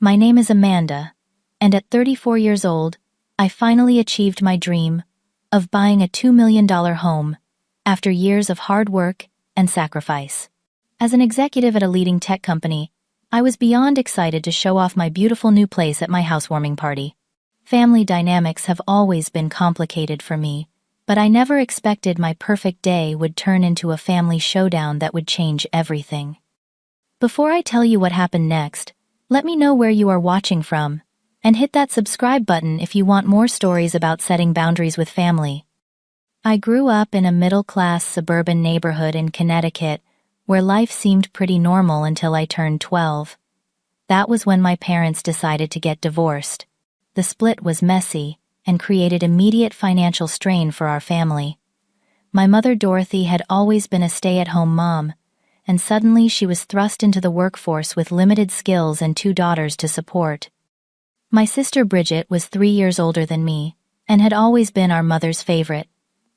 My name is Amanda, and at 34 years old, I finally achieved my dream of buying a $2 million home after years of hard work and sacrifice. As an executive at a leading tech company, I was beyond excited to show off my beautiful new place at my housewarming party. Family dynamics have always been complicated for me, but I never expected my perfect day would turn into a family showdown that would change everything. Before I tell you what happened next, let me know where you are watching from, and hit that subscribe button if you want more stories about setting boundaries with family. I grew up in a middle-class suburban neighborhood in Connecticut, where life seemed pretty normal until I turned 12. That was when my parents decided to get divorced. The split was messy and created immediate financial strain for our family. My mother Dorothy had always been a stay-at-home mom, and suddenly she was thrust into the workforce with limited skills and 2 daughters to support. My sister Bridget was 3 years older than me, and had always been our mother's favorite.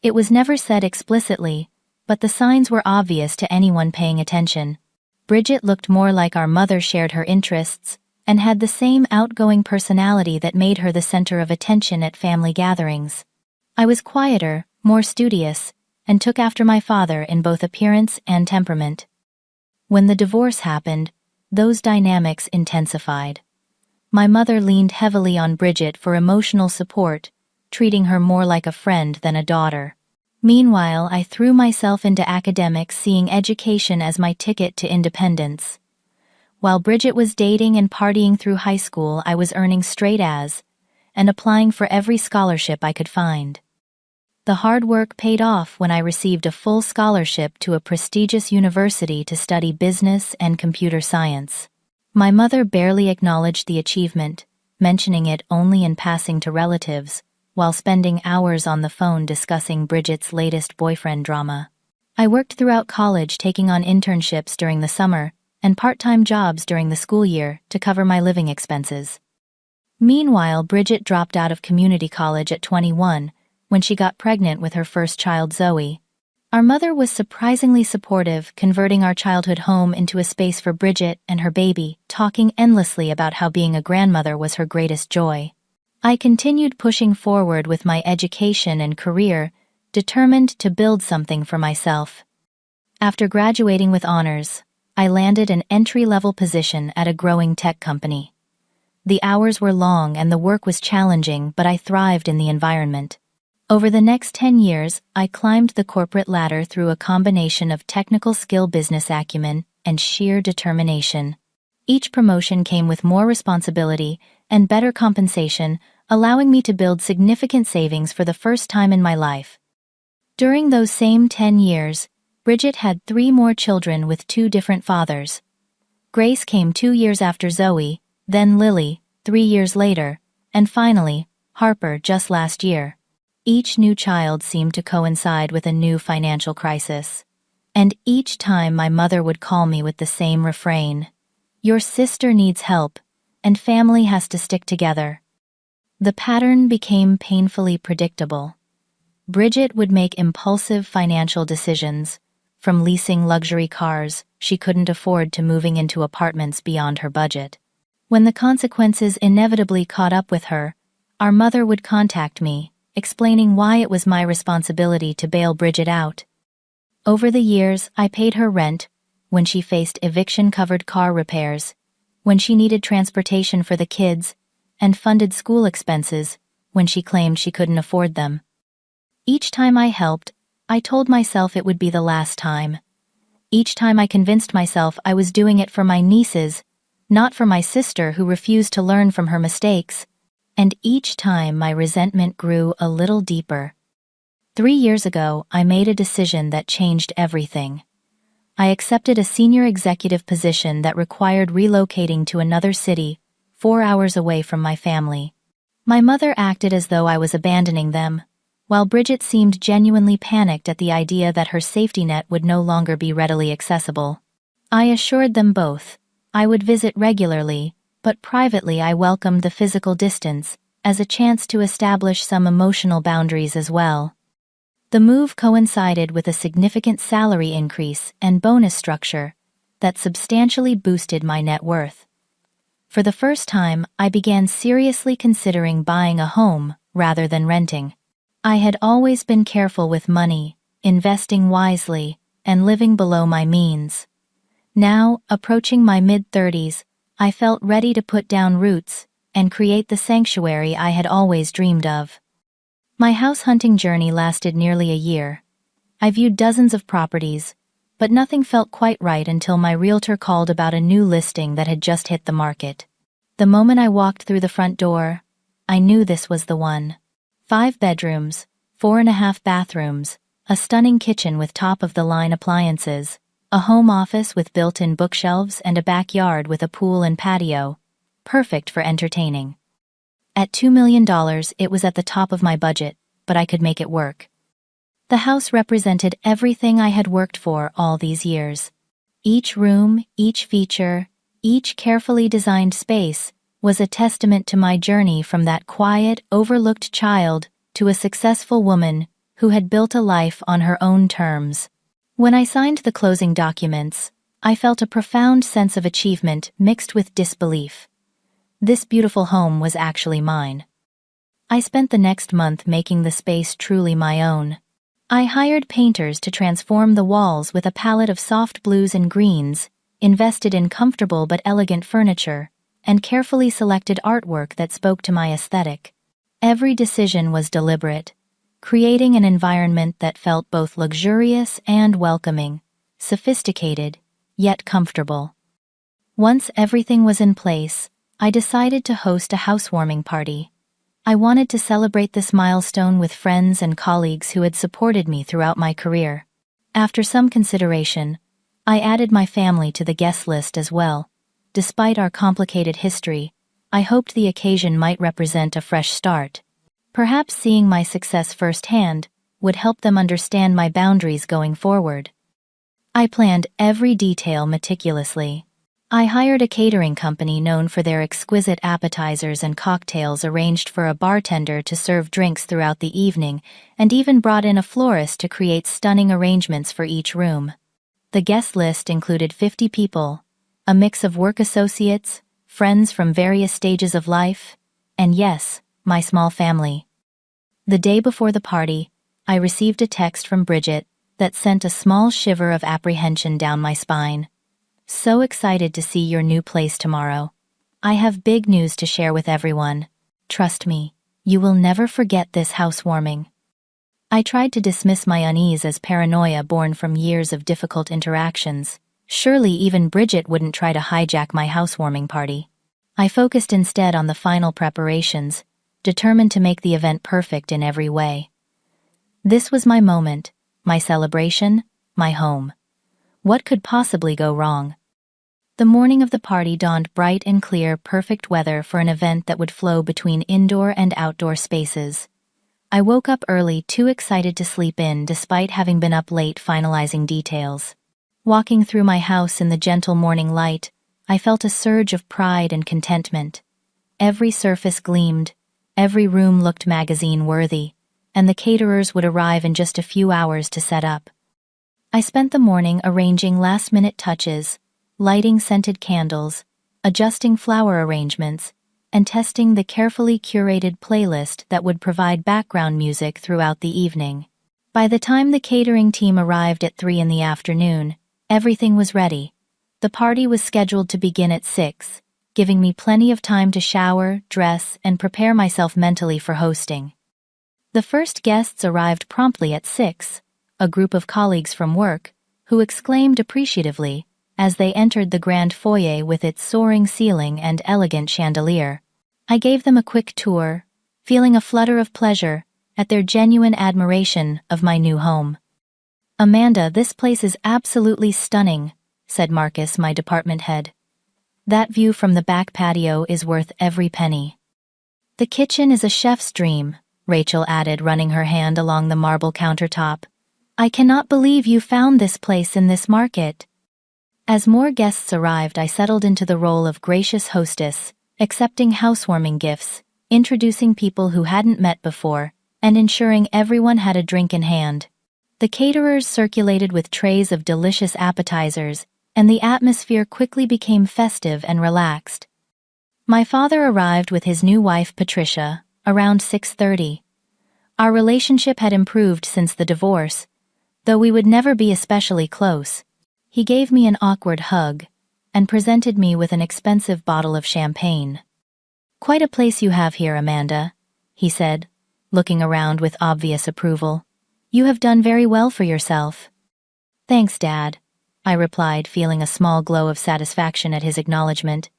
It was never said explicitly, but the signs were obvious to anyone paying attention. Bridget looked more like our mother shared her interests, and had the same outgoing personality that made her the center of attention at family gatherings. I was quieter, more studious, and took after my father in both appearance and temperament. When the divorce happened, those dynamics intensified. My mother leaned heavily on Bridget for emotional support, treating her more like a friend than a daughter. Meanwhile, I threw myself into academics, seeing education as my ticket to independence. While Bridget was dating and partying through high school, I was earning straight A's and applying for every scholarship I could find. The hard work paid off when I received a full scholarship to a prestigious university to study business and computer science. My mother barely acknowledged the achievement, mentioning it only in passing to relatives, while spending hours on the phone discussing Bridget's latest boyfriend drama. I worked throughout college, taking on internships during the summer and part-time jobs during the school year to cover my living expenses. Meanwhile, Bridget dropped out of community college at 21 when she got pregnant with her first child, Zoe. Our mother was surprisingly supportive, converting our childhood home into a space for Bridget and her baby, talking endlessly about how being a grandmother was her greatest joy. I continued pushing forward with my education and career, determined to build something for myself. After graduating with honors, I landed an entry-level position at a growing tech company. The hours were long and the work was challenging, but I thrived in the environment. Over the next 10 years, I climbed the corporate ladder through a combination of technical skill, business acumen, and sheer determination. Each promotion came with more responsibility and better compensation, allowing me to build significant savings for the first time in my life. During those same 10 years, Bridget had 3 more children with 2 different fathers. Grace came 2 years after Zoe, then Lily, 3 years later, and finally, Harper just last year. Each new child seemed to coincide with a new financial crisis. And each time my mother would call me with the same refrain: "Your sister needs help, and family has to stick together." The pattern became painfully predictable. Bridget would make impulsive financial decisions, from leasing luxury cars she couldn't afford to moving into apartments beyond her budget. When the consequences inevitably caught up with her, our mother would contact me, explaining why it was my responsibility to bail Bridget out. Over the years, I paid her rent when she faced eviction-covered car repairs, when she needed transportation for the kids, and funded school expenses when she claimed she couldn't afford them. Each time I helped, I told myself it would be the last time. Each time I convinced myself I was doing it for my nieces, not for my sister who refused to learn from her mistakes. And each time my resentment grew a little deeper. 3 years ago, I made a decision that changed everything. I accepted a senior executive position that required relocating to another city, 4 hours away from my family. My mother acted as though I was abandoning them, while Bridget seemed genuinely panicked at the idea that her safety net would no longer be readily accessible. I assured them both I would visit regularly, but privately I welcomed the physical distance as a chance to establish some emotional boundaries as well. The move coincided with a significant salary increase and bonus structure that substantially boosted my net worth. For the first time, I began seriously considering buying a home rather than renting. I had always been careful with money, investing wisely, and living below my means. Now, approaching my mid-30s, I felt ready to put down roots and create the sanctuary I had always dreamed of. My house hunting journey lasted nearly a year. I viewed dozens of properties, but nothing felt quite right until my realtor called about a new listing that had just hit the market. The moment I walked through the front door, I knew this was the one. 5 bedrooms, 4.5 bathrooms, a stunning kitchen with top-of-the-line appliances, a home office with built-in bookshelves and a backyard with a pool and patio, perfect for entertaining. At $2 million, it was at the top of my budget, but I could make it work. The house represented everything I had worked for all these years. Each room, each feature, each carefully designed space was a testament to my journey from that quiet, overlooked child to a successful woman who had built a life on her own terms. When I signed the closing documents, I felt a profound sense of achievement mixed with disbelief. This beautiful home was actually mine. I spent the next month making the space truly my own. I hired painters to transform the walls with a palette of soft blues and greens, invested in comfortable but elegant furniture, and carefully selected artwork that spoke to my aesthetic. Every decision was deliberate, creating an environment that felt both luxurious and welcoming, sophisticated, yet comfortable. Once everything was in place, I decided to host a housewarming party. I wanted to celebrate this milestone with friends and colleagues who had supported me throughout my career. After some consideration, I added my family to the guest list as well. Despite our complicated history, I hoped the occasion might represent a fresh start. Perhaps seeing my success firsthand would help them understand my boundaries going forward. I planned every detail meticulously. I hired a catering company known for their exquisite appetizers and cocktails, arranged for a bartender to serve drinks throughout the evening, and even brought in a florist to create stunning arrangements for each room. The guest list included 50 people, a mix of work associates, friends from various stages of life, and yes, my small family. The day before the party, I received a text from Bridget that sent a small shiver of apprehension down my spine. So excited to see your new place tomorrow. I have big news to share with everyone. Trust me, you will never forget this housewarming. I tried to dismiss my unease as paranoia born from years of difficult interactions. Surely even Bridget wouldn't try to hijack my housewarming party. I focused instead on the final preparations, determined to make the event perfect in every way. This was my moment, my celebration, my home. What could possibly go wrong? The morning of the party dawned bright and clear, perfect weather for an event that would flow between indoor and outdoor spaces. I woke up early, too excited to sleep in despite having been up late finalizing details. Walking through my house in the gentle morning light, I felt a surge of pride and contentment. Every surface gleamed, every room looked magazine-worthy, and the caterers would arrive in just a few hours to set up. I spent the morning arranging last-minute touches, lighting scented candles, adjusting flower arrangements, and testing the carefully curated playlist that would provide background music throughout the evening. By the time the catering team arrived at 3 in the afternoon, everything was ready. The party was scheduled to begin at 6, giving me plenty of time to shower, dress, and prepare myself mentally for hosting. The first guests arrived promptly at 6, a group of colleagues from work, who exclaimed appreciatively as they entered the grand foyer with its soaring ceiling and elegant chandelier. I gave them a quick tour, feeling a flutter of pleasure at their genuine admiration of my new home. "Amanda, this place is absolutely stunning," said Marcus, my department head. "That view from the back patio is worth every penny." "The kitchen is a chef's dream," Rachel added, running her hand along the marble countertop. "I cannot believe you found this place in this market." As more guests arrived, I settled into the role of gracious hostess, accepting housewarming gifts, introducing people who hadn't met before, and ensuring everyone had a drink in hand. The caterers circulated with trays of delicious appetizers, and the atmosphere quickly became festive and relaxed. My father arrived with his new wife Patricia, around 6:30. Our relationship had improved since the divorce, though we would never be especially close. He gave me an awkward hug and presented me with an expensive bottle of champagne. "Quite a place you have here, Amanda," he said, looking around with obvious approval. "You have done very well for yourself." "Thanks, Dad," I replied, feeling a small glow of satisfaction at his acknowledgement.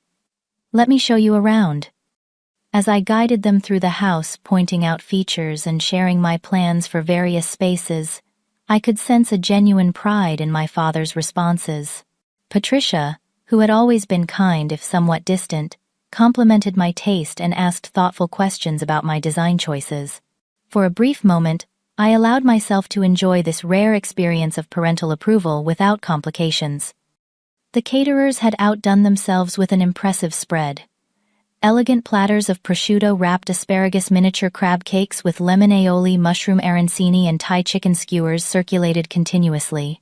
"Let me show you around." As I guided them through the house, pointing out features and sharing my plans for various spaces, I could sense a genuine pride in my father's responses. Patricia, who had always been kind if somewhat distant, complimented my taste and asked thoughtful questions about my design choices. For a brief moment, I allowed myself to enjoy this rare experience of parental approval without complications. The caterers had outdone themselves with an impressive spread. Elegant platters of prosciutto-wrapped asparagus miniature crab cakes with lemon aioli, mushroom arancini, and Thai chicken skewers circulated continuously.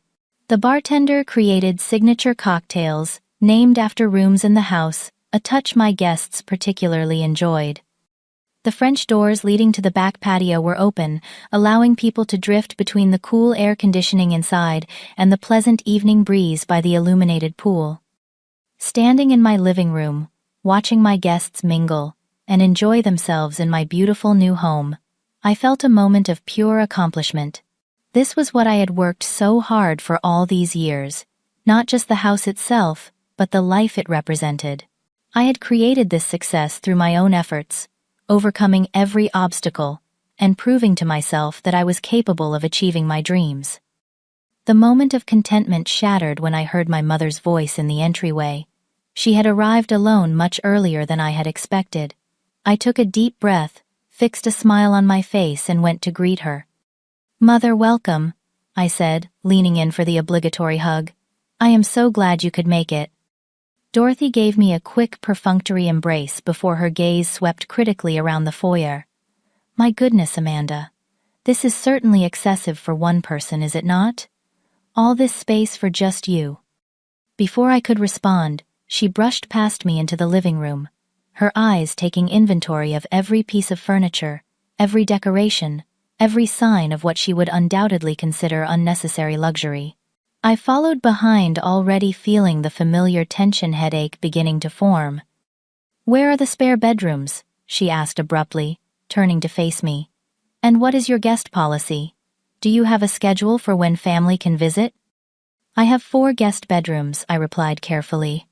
The bartender created signature cocktails, named after rooms in the house, a touch my guests particularly enjoyed. The French doors leading to the back patio were open, allowing people to drift between the cool air conditioning inside and the pleasant evening breeze by the illuminated pool. Standing in my living room, watching my guests mingle and enjoy themselves in my beautiful new home, I felt a moment of pure accomplishment. This was what I had worked so hard for all these years, not just the house itself, but the life it represented. I had created this success through my own efforts, overcoming every obstacle, and proving to myself that I was capable of achieving my dreams. The moment of contentment shattered when I heard my mother's voice in the entryway. She had arrived alone much earlier than I had expected. I took a deep breath, fixed a smile on my face, and went to greet her. "Mother, welcome," I said, leaning in for the obligatory hug. "I am so glad you could make it." Dorothy gave me a quick, perfunctory embrace before her gaze swept critically around the foyer. "My goodness, Amanda. This is certainly excessive for one person, is it not? All this space for just you." Before I could respond, she brushed past me into the living room, her eyes taking inventory of every piece of furniture, every decoration, every sign of what she would undoubtedly consider unnecessary luxury. I followed behind, already feeling the familiar tension headache beginning to form. "Where are the spare bedrooms?" she asked abruptly, turning to face me. "And what is your guest policy? Do you have a schedule for when family can visit?" "I have 4 guest bedrooms," I replied carefully.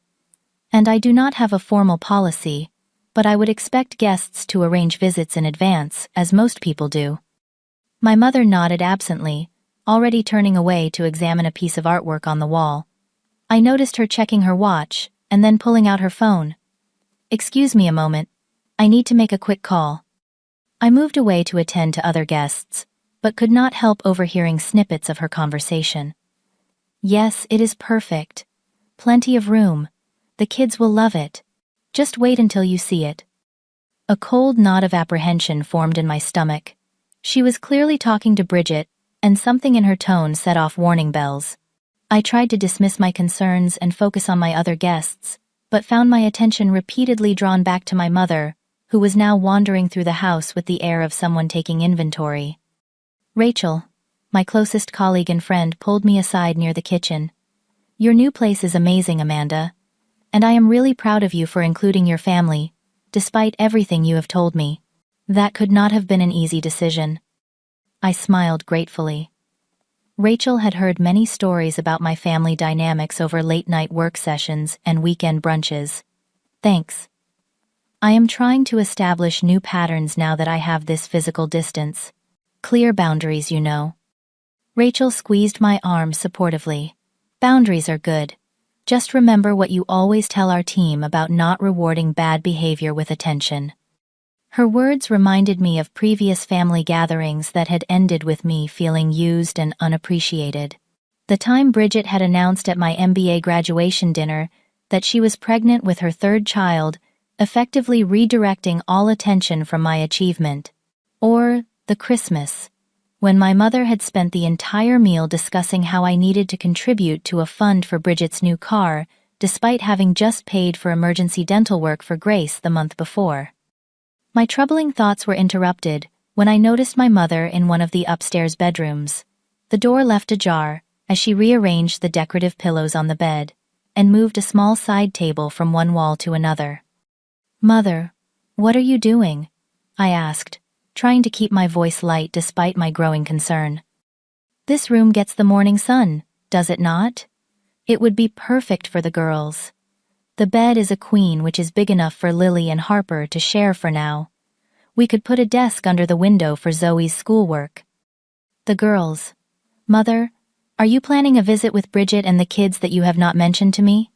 "And I do not have a formal policy, but I would expect guests to arrange visits in advance, as most people do." My mother nodded absently, already turning away to examine a piece of artwork on the wall. I noticed her checking her watch, and then pulling out her phone. "Excuse me a moment. I need to make a quick call." I moved away to attend to other guests, but could not help overhearing snippets of her conversation. "Yes, it is perfect. Plenty of room. The kids will love it. Just wait until you see it." A cold knot of apprehension formed in my stomach. She was clearly talking to Bridget, and something in her tone set off warning bells. I tried to dismiss my concerns and focus on my other guests, but found my attention repeatedly drawn back to my mother, who was now wandering through the house with the air of someone taking inventory. Rachel, my closest colleague and friend, pulled me aside near the kitchen. "Your new place is amazing, Amanda, and I am really proud of you for including your family, despite everything you have told me. That could not have been an easy decision." I smiled gratefully. Rachel had heard many stories about my family dynamics over late-night work sessions and weekend brunches. "Thanks. I am trying to establish new patterns now that I have this physical distance. Clear boundaries, you know." Rachel squeezed my arm supportively. "Boundaries are good. Just remember what you always tell our team about not rewarding bad behavior with attention." Her words reminded me of previous family gatherings that had ended with me feeling used and unappreciated. The time Bridget had announced at my MBA graduation dinner that she was pregnant with her 3rd child, effectively redirecting all attention from my achievement. Or the Christmas, when my mother had spent the entire meal discussing how I needed to contribute to a fund for Bridget's new car, despite having just paid for emergency dental work for Grace the month before. My troubling thoughts were interrupted when I noticed my mother in one of the upstairs bedrooms. The door left ajar as she rearranged the decorative pillows on the bed and moved a small side table from one wall to another. "Mother, what are you doing?" I asked, trying to keep my voice light despite my growing concern. "This room gets the morning sun, does it not? It would be perfect for the girls. The bed is a queen, which is big enough for Lily and Harper to share for now. We could put a desk under the window for Zoe's schoolwork." "The girls. Mother, are you planning a visit with Bridget and the kids that you have not mentioned to me?"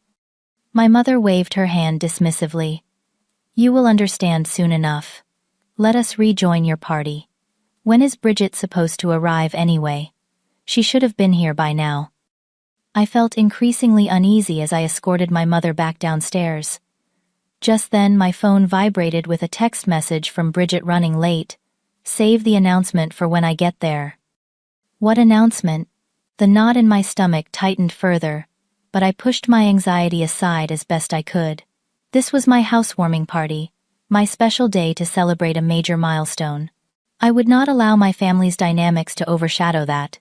My mother waved her hand dismissively. "You will understand soon enough. Let us rejoin your party. When is Bridget supposed to arrive anyway? She should have been here by now." I felt increasingly uneasy as I escorted my mother back downstairs. Just then my phone vibrated with a text message from Bridget running late. "Save the announcement for when I get there." What announcement? The knot in my stomach tightened further, but I pushed my anxiety aside as best I could. This was my housewarming party, my special day to celebrate a major milestone. I would not allow my family's dynamics to overshadow that.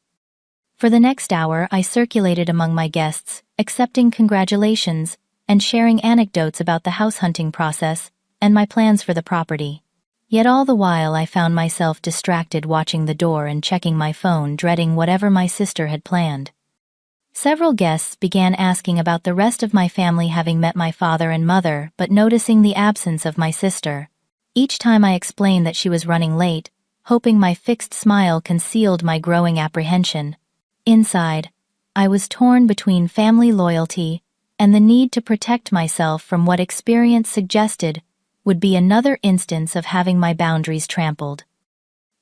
For the next hour, I circulated among my guests, accepting congratulations and sharing anecdotes about the house hunting process and my plans for the property. Yet all the while I found myself distracted watching the door and checking my phone, dreading whatever my sister had planned. Several guests began asking about the rest of my family, having met my father and mother but noticing the absence of my sister. Each time I explained that she was running late, hoping my fixed smile concealed my growing apprehension. Inside, I was torn between family loyalty and the need to protect myself from what experience suggested would be another instance of having my boundaries trampled.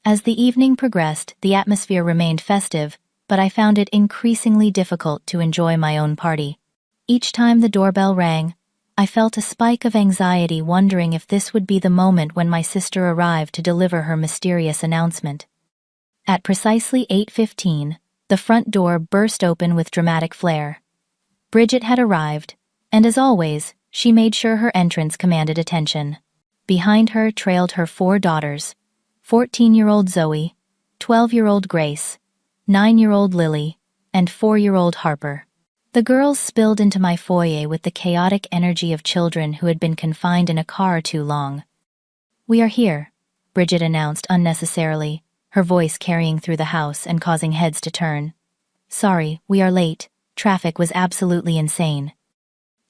As the evening progressed, the atmosphere remained festive, but I found it increasingly difficult to enjoy my own party. Each time the doorbell rang, I felt a spike of anxiety, wondering if this would be the moment when my sister arrived to deliver her mysterious announcement. At precisely 8:15, the front door burst open with dramatic flair. Bridget had arrived, and as always, she made sure her entrance commanded attention. Behind her trailed her 4 daughters, 14-year-old Zoe, 12-year-old Grace, 9-year-old Lily, and 4-year-old Harper. The girls spilled into my foyer with the chaotic energy of children who had been confined in a car too long. "We are here," Bridget announced unnecessarily, her voice carrying through the house and causing heads to turn. "Sorry, we are late. Traffic was absolutely insane."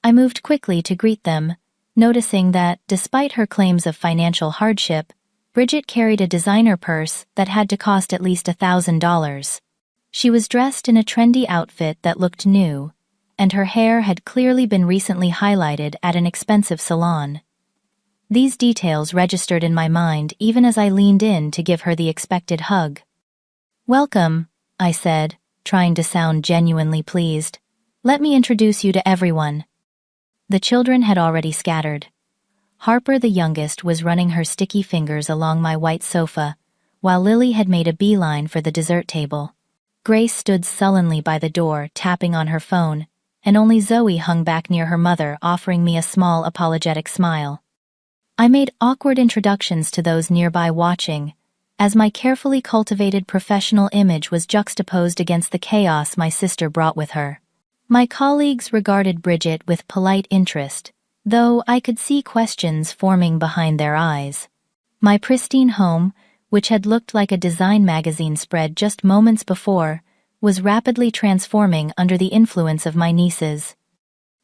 I moved quickly to greet them, noticing that, despite her claims of financial hardship, Bridget carried a designer purse that had to cost at least $1,000. She was dressed in a trendy outfit that looked new, and her hair had clearly been recently highlighted at an expensive salon. These details registered in my mind even as I leaned in to give her the expected hug. "Welcome," I said, trying to sound genuinely pleased. "Let me introduce you to everyone." The children had already scattered. Harper, the youngest, was running her sticky fingers along my white sofa, while Lily had made a beeline for the dessert table. Grace stood sullenly by the door, tapping on her phone, and only Zoe hung back near her mother, offering me a small apologetic smile. I made awkward introductions to those nearby watching, as my carefully cultivated professional image was juxtaposed against the chaos my sister brought with her. My colleagues regarded Bridget with polite interest, though I could see questions forming behind their eyes. My pristine home, which had looked like a design magazine spread just moments before, was rapidly transforming under the influence of my nieces.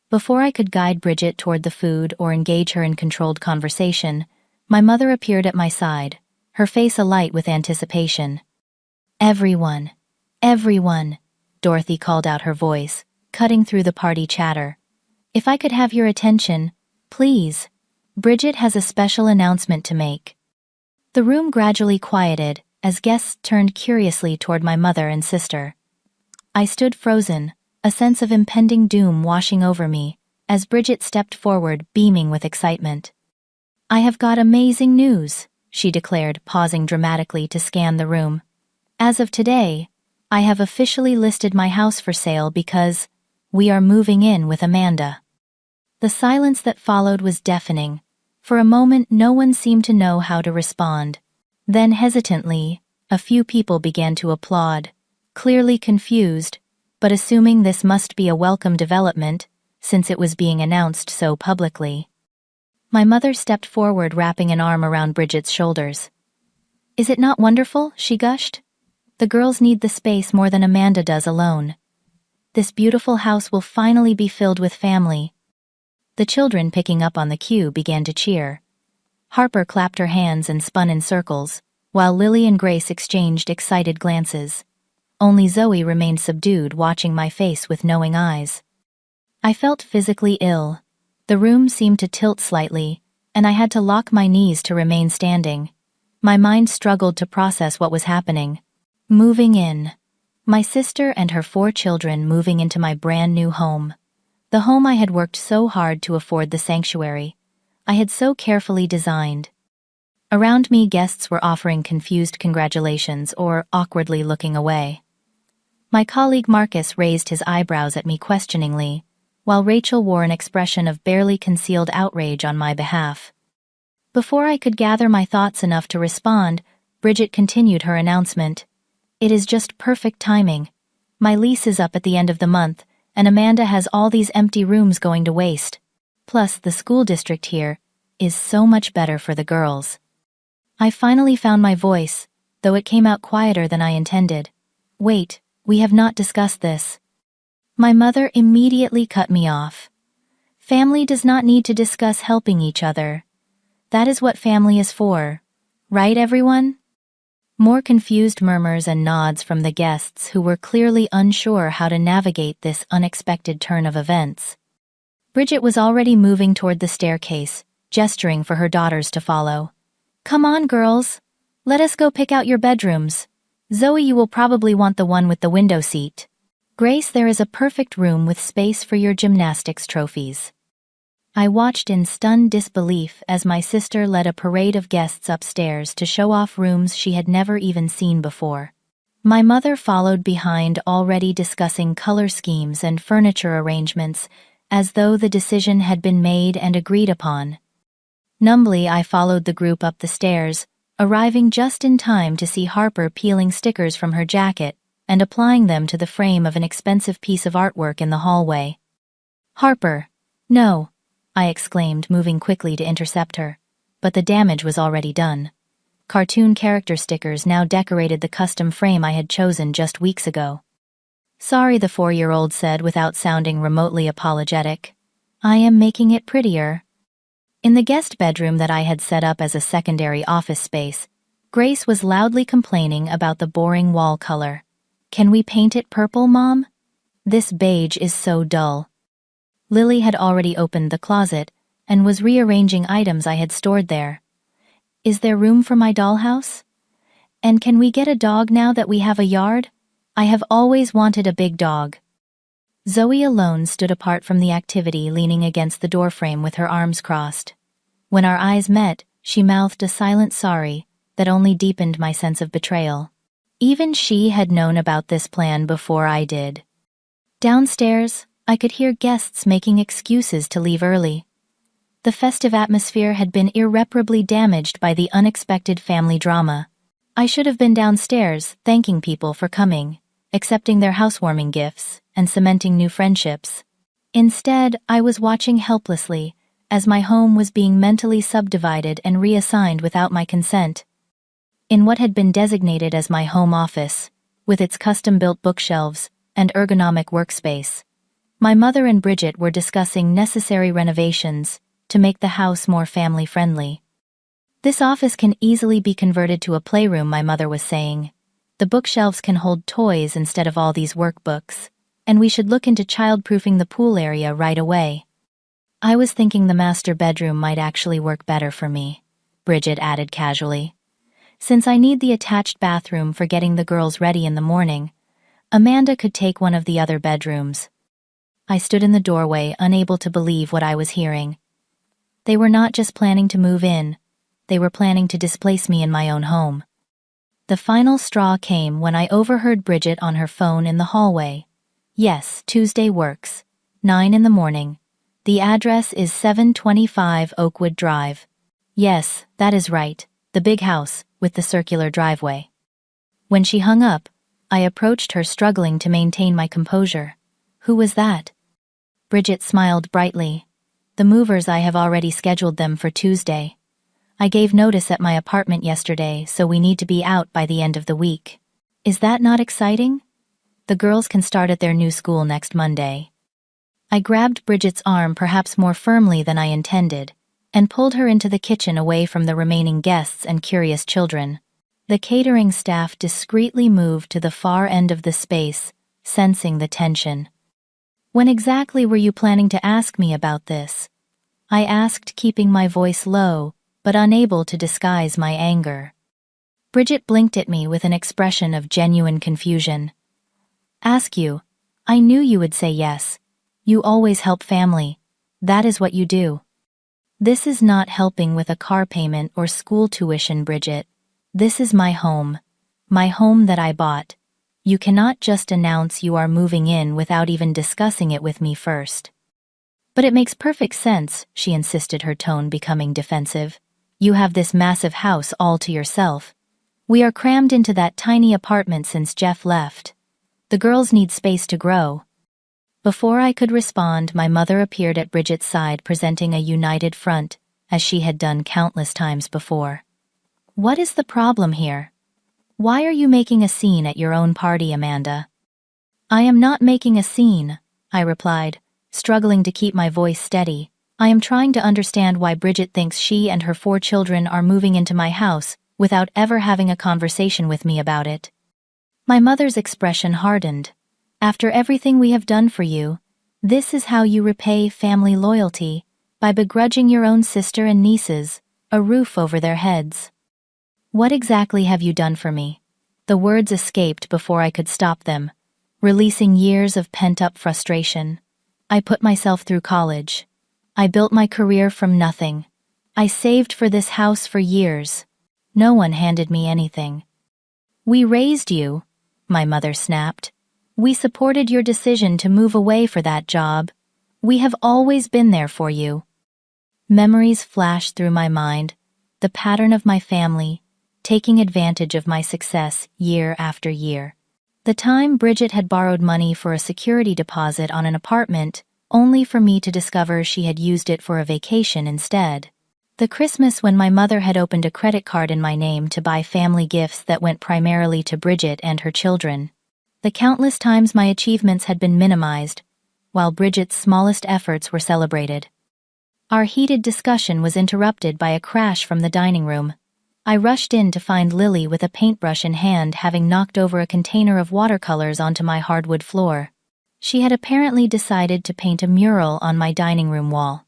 Before I could guide Bridget toward the food or engage her in controlled conversation, my mother appeared at my side, her face alight with anticipation. "Everyone, everyone," Dorothy called out, her voice cutting through the party chatter. "If I could have your attention, please. Bridget has a special announcement to make." The room gradually quieted as guests turned curiously toward my mother and sister. I stood frozen, a sense of impending doom washing over me, as Bridget stepped forward, beaming with excitement. "I have got amazing news," she declared, pausing dramatically to scan the room. "As of today, I have officially listed my house for sale because we are moving in with Amanda." The silence that followed was deafening. For a moment, no one seemed to know how to respond. Then hesitantly, a few people began to applaud, clearly confused, but assuming this must be a welcome development, since it was being announced so publicly. My mother stepped forward, wrapping an arm around Bridget's shoulders. "Is it not wonderful?" she gushed. "The girls need the space more than Amanda does alone. This beautiful house will finally be filled with family." The children, picking up on the cue, began to cheer. Harper clapped her hands and spun in circles, while Lily and Grace exchanged excited glances. Only Zoe remained subdued, watching my face with knowing eyes. I felt physically ill. The room seemed to tilt slightly, and I had to lock my knees to remain standing. My mind struggled to process what was happening. Moving in. My sister and her 4 children moving into my brand new home. The home I had worked so hard to afford, the sanctuary I had so carefully designed. Around me, guests were offering confused congratulations or awkwardly looking away. My colleague Marcus raised his eyebrows at me questioningly, while Rachel wore an expression of barely concealed outrage on my behalf. Before I could gather my thoughts enough to respond, Bridget continued her announcement. "It is just perfect timing. My lease is up at the end of the month, and Amanda has all these empty rooms going to waste. Plus, the school district here is so much better for the girls." I finally found my voice, though it came out quieter than I intended. "Wait, we have not discussed this." My mother immediately cut me off. "Family does not need to discuss helping each other. That is what family is for. Right, everyone?" More confused murmurs and nods from the guests, who were clearly unsure how to navigate this unexpected turn of events. Bridget was already moving toward the staircase, gesturing for her daughters to follow. "Come on, girls. Let us go pick out your bedrooms. Zoe, you will probably want the one with the window seat. Grace, there is a perfect room with space for your gymnastics trophies." I watched in stunned disbelief as my sister led a parade of guests upstairs to show off rooms she had never even seen before. My mother followed behind, already discussing color schemes and furniture arrangements, as though the decision had been made and agreed upon. Numbly, I followed the group up the stairs, arriving just in time to see Harper peeling stickers from her jacket and applying them to the frame of an expensive piece of artwork in the hallway. "Harper, no!" I exclaimed, moving quickly to intercept her. But the damage was already done. Cartoon character stickers now decorated the custom frame I had chosen just weeks ago. "Sorry," the 4-year-old said without sounding remotely apologetic. "I am making it prettier." In the guest bedroom that I had set up as a secondary office space, Grace was loudly complaining about the boring wall color. "Can we paint it purple, Mom? This beige is so dull." Lily had already opened the closet and was rearranging items I had stored there. "Is there room for my dollhouse? And can we get a dog now that we have a yard? I have always wanted a big dog." Zoe alone stood apart from the activity, leaning against the doorframe with her arms crossed. When our eyes met, she mouthed a silent sorry that only deepened my sense of betrayal. Even she had known about this plan before I did. Downstairs, I could hear guests making excuses to leave early. The festive atmosphere had been irreparably damaged by the unexpected family drama. I should have been downstairs, thanking people for coming, accepting their housewarming gifts, and cementing new friendships. Instead, I was watching helplessly as my home was being mentally subdivided and reassigned without my consent. In what had been designated as my home office, with its custom-built bookshelves and ergonomic workspace, my mother and Bridget were discussing necessary renovations to make the house more family-friendly. "This office can easily be converted to a playroom," my mother was saying. "The bookshelves can hold toys instead of all these workbooks, and we should look into child-proofing the pool area right away." "I was thinking the master bedroom might actually work better for me," Bridget added casually. "Since I need the attached bathroom for getting the girls ready in the morning, Amanda could take one of the other bedrooms." I stood in the doorway, unable to believe what I was hearing. They were not just planning to move in, they were planning to displace me in my own home. The final straw came when I overheard Bridget on her phone in the hallway. "Yes, Tuesday works. 9 in the morning. The address is 725 Oakwood Drive. Yes, that is right, the big house, with the circular driveway. When she hung up, I approached her struggling to maintain my composure. Who was that? Bridget smiled brightly. The movers, I have already scheduled them for Tuesday. I gave notice at my apartment yesterday, so we need to be out by the end of the week. Is that not exciting? The girls can start at their new school next Monday. I grabbed Bridget's arm perhaps more firmly than I intended, and pulled her into the kitchen away from the remaining guests and curious children. The catering staff discreetly moved to the far end of the space, sensing the tension. When exactly were you planning to ask me about this? I asked, keeping my voice low, but unable to disguise my anger. Bridget blinked at me with an expression of genuine confusion. Ask you? I knew you would say yes. You always help family. That is what you do. This is not helping with a car payment or school tuition, Bridget. This is my home that I bought. You cannot just announce you are moving in without even discussing it with me first. But it makes perfect sense, she insisted, her tone becoming defensive. You have this massive house all to yourself. We are crammed into that tiny apartment since Jeff left. The girls need space to grow. Before I could respond, my mother appeared at Bridget's side, presenting a united front, as she had done countless times before. What is the problem here? Why are you making a scene at your own party, Amanda? I am not making a scene, I replied, struggling to keep my voice steady. I am trying to understand why Bridget thinks she and her 4 children are moving into my house without ever having a conversation with me about it. My mother's expression hardened. After everything we have done for you, this is how you repay family loyalty, by begrudging your own sister and nieces a roof over their heads. What exactly have you done for me? The words escaped before I could stop them, releasing years of pent-up frustration. I put myself through college. I built my career from nothing. I saved for this house for years. No one handed me anything. We raised you, my mother snapped. We supported your decision to move away for that job. We have always been there for you. Memories flashed through my mind, the pattern of my family, taking advantage of my success year after year. The time Bridget had borrowed money for a security deposit on an apartment, only for me to discover she had used it for a vacation instead. The Christmas when my mother had opened a credit card in my name to buy family gifts that went primarily to Bridget and her children. The countless times my achievements had been minimized, while Bridget's smallest efforts were celebrated. Our heated discussion was interrupted by a crash from the dining room. I rushed in to find Lily with a paintbrush in hand, having knocked over a container of watercolors onto my hardwood floor. She had apparently decided to paint a mural on my dining room wall.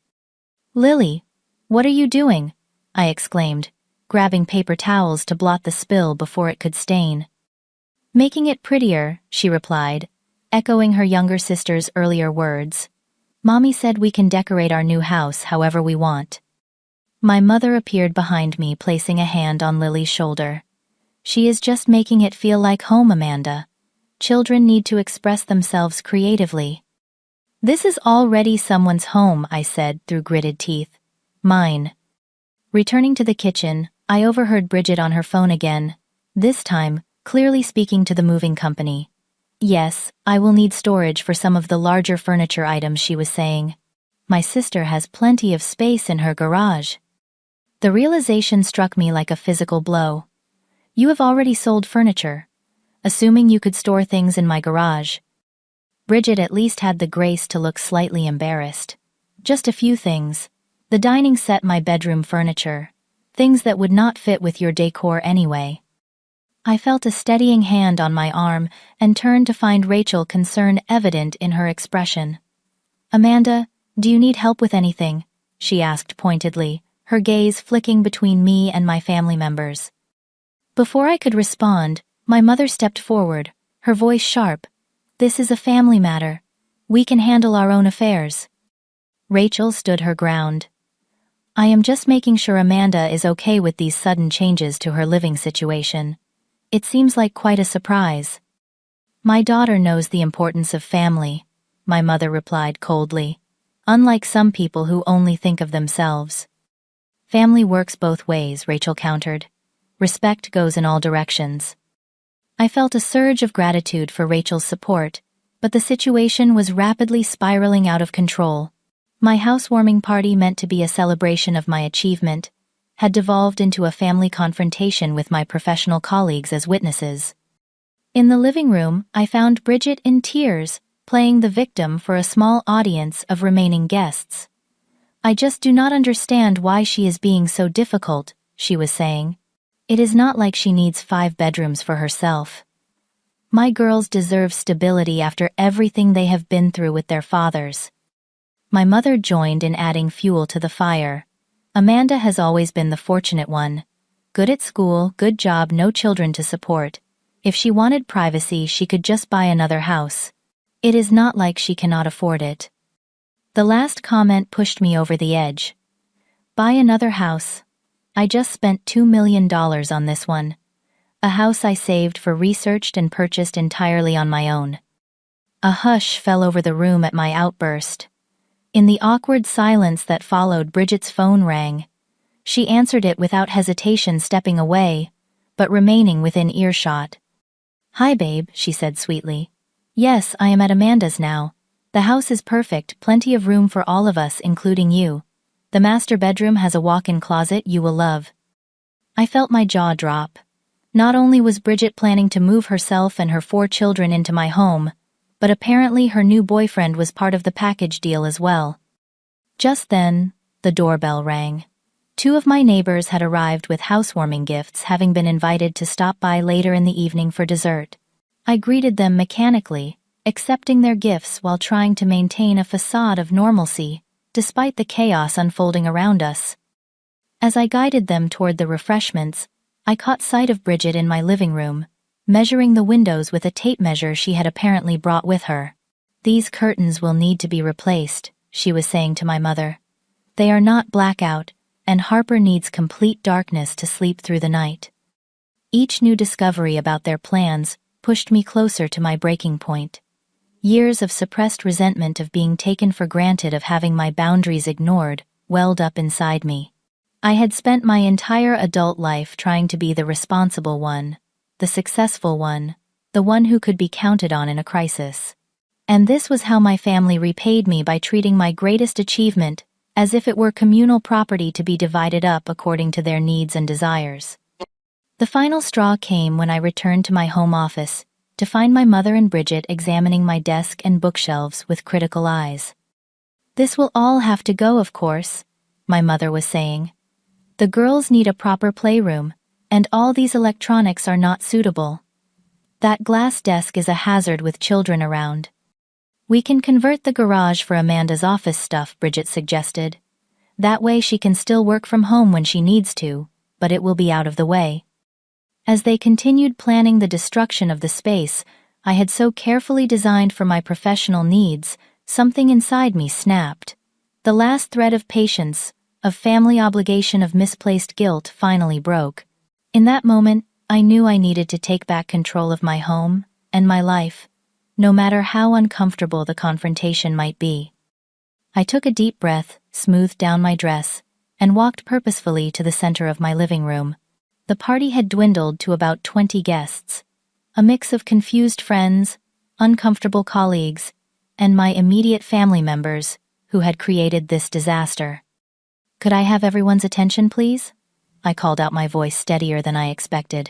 Lily, what are you doing? I exclaimed, grabbing paper towels to blot the spill before it could stain. Making it prettier, she replied, echoing her younger sister's earlier words. Mommy said we can decorate our new house however we want. My mother appeared behind me, placing a hand on Lily's shoulder. She is just making it feel like home, Amanda. Children need to express themselves creatively. This is already someone's home, I said through gritted teeth. Mine. Returning to the kitchen, I overheard Bridget on her phone again, this time clearly speaking to the moving company. Yes, I will need storage for some of the larger furniture items, she was saying. My sister has plenty of space in her garage. The realization struck me like a physical blow. You have already sold furniture, assuming you could store things in my garage. Bridget at least had the grace to look slightly embarrassed. Just a few things. The dining set, my bedroom furniture. Things that would not fit with your decor anyway. I felt a steadying hand on my arm and turned to find Rachel, concern evident in her expression. Amanda, do you need help with anything? She asked pointedly, her gaze flicking between me and my family members. Before I could respond, my mother stepped forward, her voice sharp. This is a family matter. We can handle our own affairs. Rachel stood her ground. I am just making sure Amanda is okay with these sudden changes to her living situation. It seems like quite a surprise. My daughter knows the importance of family, my mother replied coldly. unlike some people who only think of themselves. Family works both ways, Rachel countered. Respect goes in all directions. I felt a surge of gratitude for Rachel's support, but the situation was rapidly spiraling out of control. My housewarming party, meant to be a celebration of my achievement, had devolved into a family confrontation with my professional colleagues as witnesses. In the living room, I found Bridget in tears, playing the victim for a small audience of remaining guests. "I just do not understand why she is being so difficult," she was saying. "It is not like she needs 5 bedrooms for herself. My girls deserve stability after everything they have been through with their fathers." My mother joined in adding fuel to the fire. "Amanda has always been the fortunate one. Good at school, good job, no children to support. If she wanted privacy, she could just buy another house. It is not like she cannot afford it." The last comment pushed me over the edge. Buy another house? I just spent $2 million on this one. A house I saved for, researched and purchased entirely on my own. A hush fell over the room at my outburst. In the awkward silence that followed, Bridget's phone rang. She answered it without hesitation, stepping away, but remaining within earshot. "Hi babe," she said sweetly. "Yes, I am at Amanda's now. The house is perfect, plenty of room for all of us, including you. The master bedroom has a walk-in closet you will love." I felt my jaw drop. Not only was Bridget planning to move herself and her 4 children into my home, but apparently her new boyfriend was part of the package deal as well. Just then, the doorbell rang. 2 of my neighbors had arrived with housewarming gifts, having been invited to stop by later in the evening for dessert. I greeted them mechanically, accepting their gifts while trying to maintain a facade of normalcy, despite the chaos unfolding around us. As I guided them toward the refreshments, I caught sight of Bridget in my living room, measuring the windows with a tape measure she had apparently brought with her. "These curtains will need to be replaced," she was saying to my mother. "They are not blackout, and Harper needs complete darkness to sleep through the night." Each new discovery about their plans pushed me closer to my breaking point. Years of suppressed resentment of being taken for granted, of having my boundaries ignored, welled up inside me. I had spent my entire adult life trying to be the responsible one, the successful one, the one who could be counted on in a crisis. And this was how my family repaid me, by treating my greatest achievement as if it were communal property to be divided up according to their needs and desires. The final straw came when I returned to my home office, to find my mother and Bridget examining my desk and bookshelves with critical eyes. "This will all have to go, of course," my mother was saying. "The girls need a proper playroom, and all these electronics are not suitable. That glass desk is a hazard with children around." "We can convert the garage for Amanda's office stuff," Bridget suggested. "That way she can still work from home when she needs to, but it will be out of the way." As they continued planning the destruction of the space I had so carefully designed for my professional needs, something inside me snapped. The last thread of patience, of family obligation, of misplaced guilt finally broke. In that moment, I knew I needed to take back control of my home and my life, no matter how uncomfortable the confrontation might be. I took a deep breath, smoothed down my dress, and walked purposefully to the center of my living room. The party had dwindled to about 20 guests, a mix of confused friends, uncomfortable colleagues, and my immediate family members who had created this disaster. "Could I have everyone's attention, please?" I called out, my voice steadier than I expected.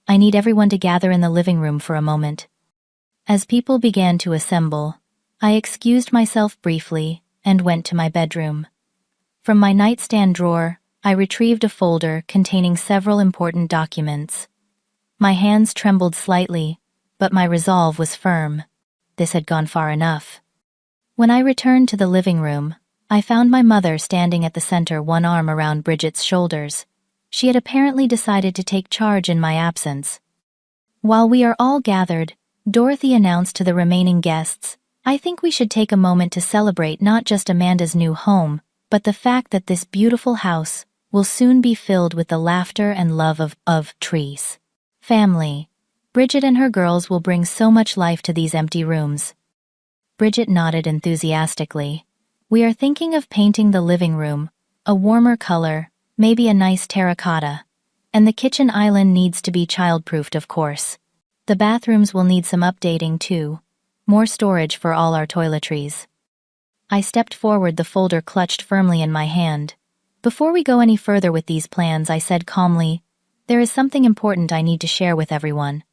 "I need everyone to gather in the living room for a moment." As people began to assemble, I excused myself briefly and went to my bedroom. From my nightstand drawer, I retrieved a folder containing several important documents. My hands trembled slightly, but my resolve was firm. This had gone far enough. When I returned to the living room, I found my mother standing at the center, one arm around Bridget's shoulders. She had apparently decided to take charge in my absence. "While we are all gathered," Dorothy announced to the remaining guests, "I think we should take a moment to celebrate not just Amanda's new home, but the fact that this beautiful house will soon be filled with the laughter and love of trees. Family. Bridget and her girls will bring so much life to these empty rooms." Bridget nodded enthusiastically. We are thinking of painting the living room, a warmer color, maybe a nice terracotta. And the kitchen island needs to be child-proofed, of course. The bathrooms will need some updating too. More storage for all our toiletries. I stepped forward, the folder clutched firmly in my hand. Before we go any further with these plans, I said calmly, there is something important I need to share with everyone.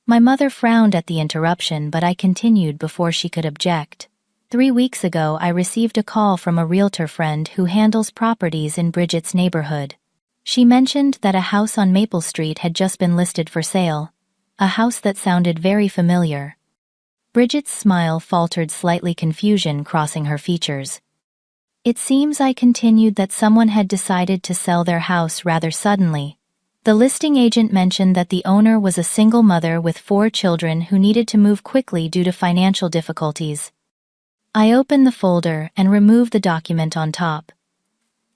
My mother frowned at the interruption, but I continued before she could object. 3 weeks ago, I received a call from a realtor friend who handles properties in Bridget's neighborhood. She mentioned that a house on Maple Street had just been listed for sale, a house that sounded very familiar. Bridget's smile faltered slightly, confusion crossing her features. It seems, I continued, that someone had decided to sell their house rather suddenly. The listing agent mentioned that the owner was a single mother with 4 children who needed to move quickly due to financial difficulties. I opened the folder and removed the document on top.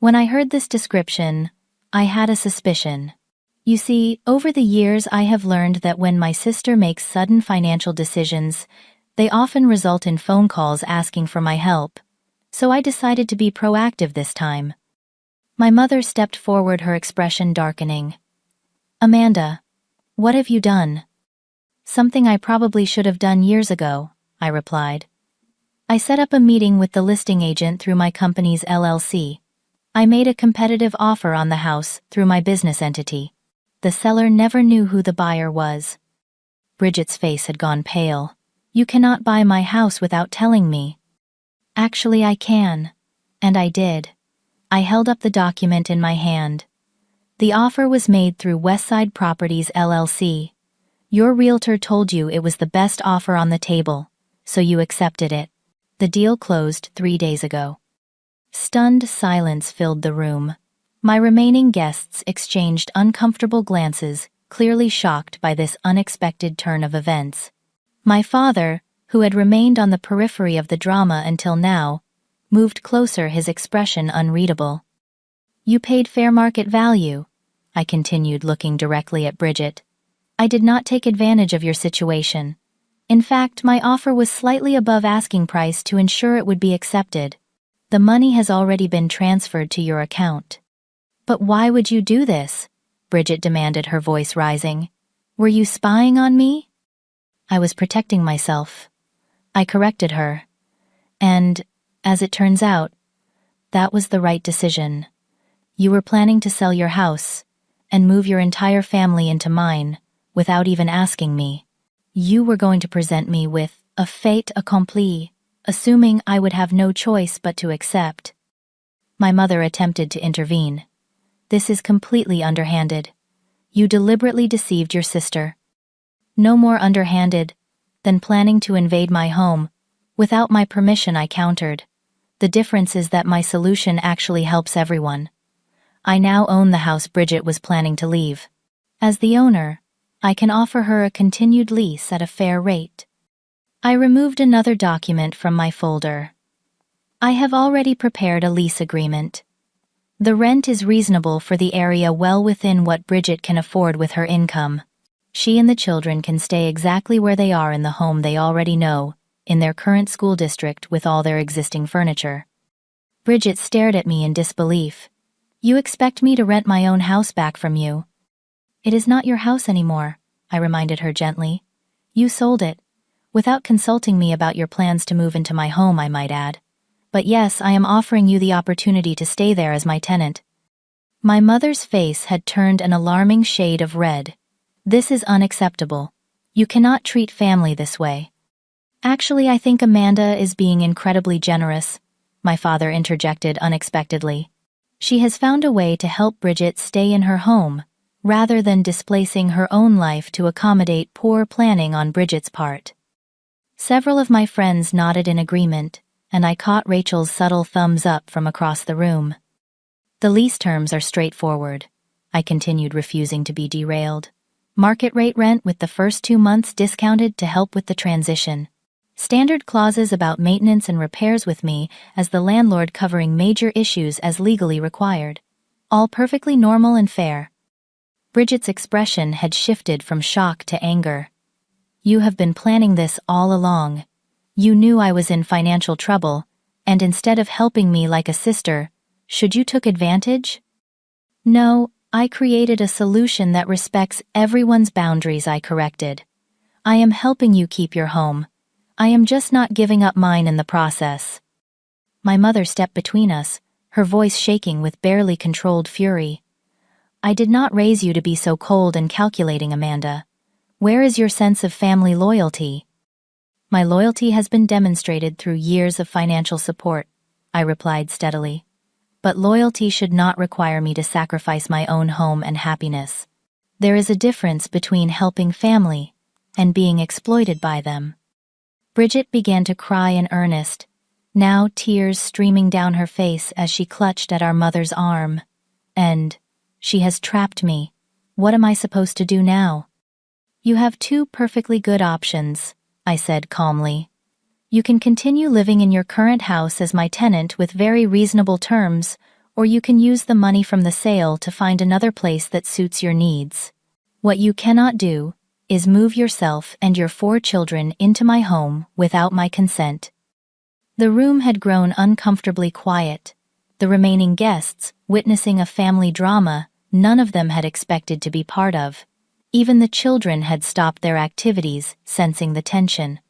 When I heard this description, I had a suspicion. You see, over the years I have learned that when my sister makes sudden financial decisions, they often result in phone calls asking for my help. So I decided to be proactive this time. My mother stepped forward, her expression darkening. Amanda, what have you done? Something I probably should have done years ago, I replied. I set up a meeting with the listing agent through my company's LLC. I made a competitive offer on the house through my business entity. The seller never knew who the buyer was. Bridget's face had gone pale. You cannot buy my house without telling me. Actually, I can. And I did. I held up the document in my hand. The offer was made through Westside Properties LLC. Your realtor told you it was the best offer on the table, so you accepted it. The deal closed 3 days ago. Stunned silence filled the room. My remaining guests exchanged uncomfortable glances, clearly shocked by this unexpected turn of events. My father, who had remained on the periphery of the drama until now, moved closer, his expression unreadable. You paid fair market value, I continued, looking directly at Bridget. I did not take advantage of your situation. In fact, my offer was slightly above asking price to ensure it would be accepted. The money has already been transferred to your account. But why would you do this? Bridget demanded, her voice rising. Were you spying on me? I was protecting myself. I corrected her. And, as it turns out, that was the right decision. You were planning to sell your house and move your entire family into mine without even asking me. You were going to present me with a fait accompli, assuming I would have no choice but to accept. My mother attempted to intervene. This is completely underhanded. You deliberately deceived your sister. No more underhanded than planning to invade my home without my permission, I countered. The difference is that my solution actually helps everyone. I now own the house Bridget was planning to leave. As the owner, I can offer her a continued lease at a fair rate. I removed another document from my folder. I have already prepared a lease agreement. The rent is reasonable for the area, well within what Bridget can afford with her income. She and the children can stay exactly where they are in the home they already know, in their current school district with all their existing furniture. Bridget stared at me in disbelief. You expect me to rent my own house back from you? It is not your house anymore, I reminded her gently. You sold it, without consulting me about your plans to move into my home, I might add. But yes, I am offering you the opportunity to stay there as my tenant. My mother's face had turned an alarming shade of red. This is unacceptable. You cannot treat family this way. Actually, I think Amanda is being incredibly generous, my father interjected unexpectedly. She has found a way to help Bridget stay in her home, rather than displacing her own life to accommodate poor planning on Bridget's part. Several of my friends nodded in agreement, and I caught Rachel's subtle thumbs up from across the room. The lease terms are straightforward, I continued, refusing to be derailed. Market rate rent with the first 2 months discounted to help with the transition. Standard clauses about maintenance and repairs with me as the landlord, covering major issues as legally required. All perfectly normal and fair. Bridget's expression had shifted from shock to anger. You have been planning this all along. You knew I was in financial trouble, and instead of helping me like a sister, should you took advantage? No, I created a solution that respects everyone's boundaries, I corrected. I am helping you keep your home. I am just not giving up mine in the process. My mother stepped between us, her voice shaking with barely controlled fury. I did not raise you to be so cold and calculating, Amanda. Where is your sense of family loyalty? My loyalty has been demonstrated through years of financial support, I replied steadily. But loyalty should not require me to sacrifice my own home and happiness. There is a difference between helping family and being exploited by them. Bridget began to cry in earnest, now tears streaming down her face as she clutched at our mother's arm. She has trapped me. What am I supposed to do now? You have two perfectly good options, I said calmly. You can continue living in your current house as my tenant with very reasonable terms, or you can use the money from the sale to find another place that suits your needs. What you cannot do is move yourself and your 4 children into my home without my consent. The room had grown uncomfortably quiet. The remaining guests, witnessing a family drama none of them had expected to be part of. Even the children had stopped their activities, sensing the tension.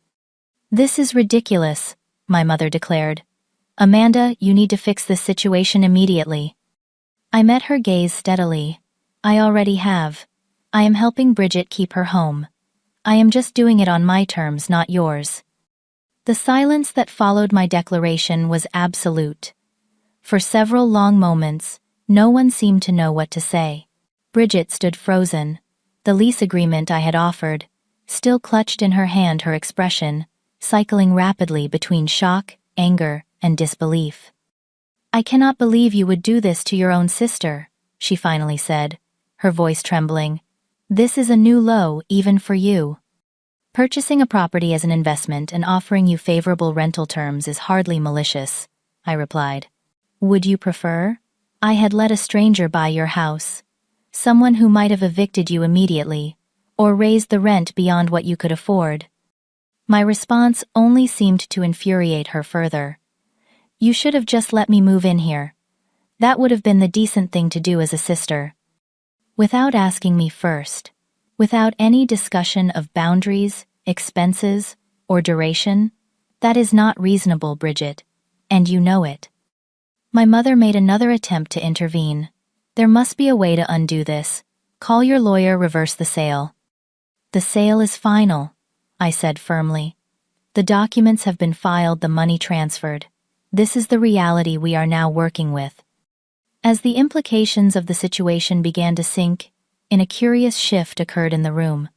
This is ridiculous, my mother declared. Amanda, you need to fix this situation immediately. I met her gaze steadily. I already have. I am helping Bridget keep her home. I am just doing it on my terms, not yours. The silence that followed my declaration was absolute. For several long moments, no one seemed to know what to say. Bridget stood frozen. The lease agreement I had offered, still clutched in her hand, her expression, cycling rapidly between shock, anger, and disbelief. I cannot believe you would do this to your own sister, she finally said, her voice trembling. This is a new low, even for you. Purchasing a property as an investment and offering you favorable rental terms is hardly malicious, I replied. Would you prefer? I had let a stranger buy your house. Someone who might have evicted you immediately, or raised the rent beyond what you could afford. My response only seemed to infuriate her further. You should have just let me move in here. That would have been the decent thing to do as a sister. Without asking me first, without any discussion of boundaries, expenses, or duration, that is not reasonable, Bridget, and you know it. My mother made another attempt to intervene. There must be a way to undo this. Call your lawyer, reverse the sale. The sale is final, I said firmly. The documents have been filed, the money transferred. This is the reality we are now working with. As the implications of the situation began to sink, a curious shift occurred in the room.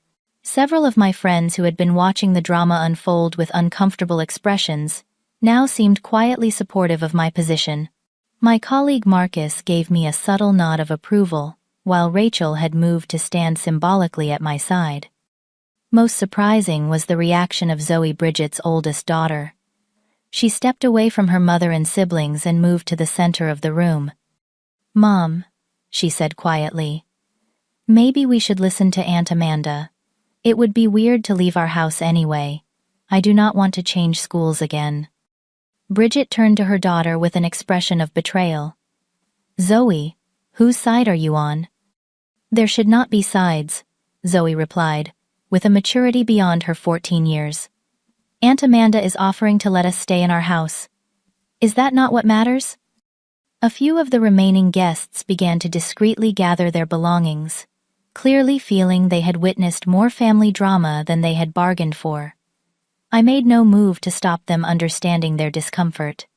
Several of my friends who had been watching the drama unfold with uncomfortable expressions now seemed quietly supportive of my position. My colleague Marcus gave me a subtle nod of approval, while Rachel had moved to stand symbolically at my side. Most surprising was the reaction of Zoe, Bridget's oldest daughter. She stepped away from her mother and siblings and moved to the center of the room. Mom, she said quietly, maybe we should listen to Aunt Amanda. It would be weird to leave our house anyway. I do not want to change schools again. Bridget turned to her daughter with an expression of betrayal. Zoe, whose side are you on? There should not be sides, Zoe replied, with a maturity beyond her 14 years. Aunt Amanda is offering to let us stay in our house. Is that not what matters? A few of the remaining guests began to discreetly gather their belongings, clearly feeling they had witnessed more family drama than they had bargained for. I made no move to stop them, understanding their discomfort.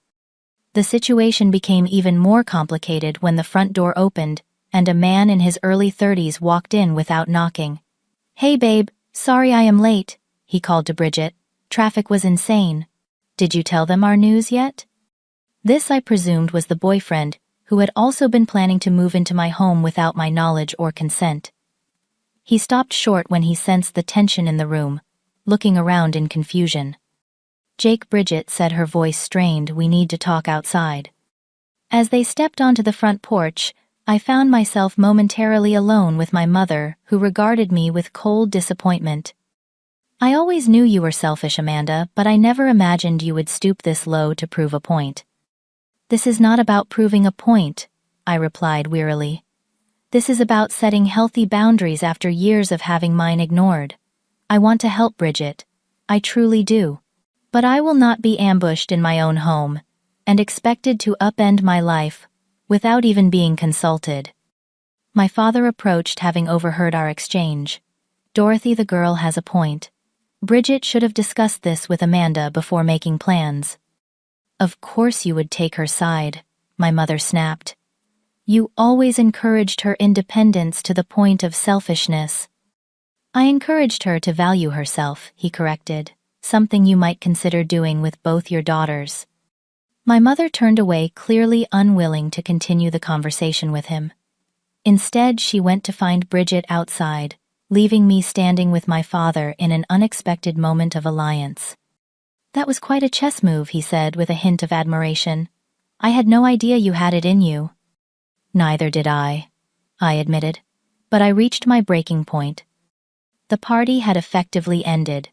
The situation became even more complicated when the front door opened and a man in his early 30s walked in without knocking. Hey babe, sorry I am late, he called to Bridget. Traffic was insane. Did you tell them our news yet? This, I presumed, was the boyfriend who had also been planning to move into my home without my knowledge or consent. He stopped short when he sensed the tension in the room, looking around in confusion. Jake, Bridget said, her voice strained, we need to talk outside. As they stepped onto the front porch, I found myself momentarily alone with my mother, who regarded me with cold disappointment. I always knew you were selfish, Amanda, but I never imagined you would stoop this low to prove a point. This is not about proving a point, I replied wearily. This is about setting healthy boundaries after years of having mine ignored. I want to help Bridget. I truly do. But I will not be ambushed in my own home and expected to upend my life without even being consulted. My father approached, having overheard our exchange. Dorothy, the girl has a point. Bridget should have discussed this with Amanda before making plans. Of course you would take her side, my mother snapped. You always encouraged her independence to the point of selfishness. I encouraged her to value herself, he corrected, something you might consider doing with both your daughters. My mother turned away, clearly unwilling to continue the conversation with him. Instead, she went to find Bridget outside, leaving me standing with my father in an unexpected moment of alliance. That was quite a chess move, he said with a hint of admiration. I had no idea you had it in you. Neither did I admitted. But I reached my breaking point. The party had effectively ended.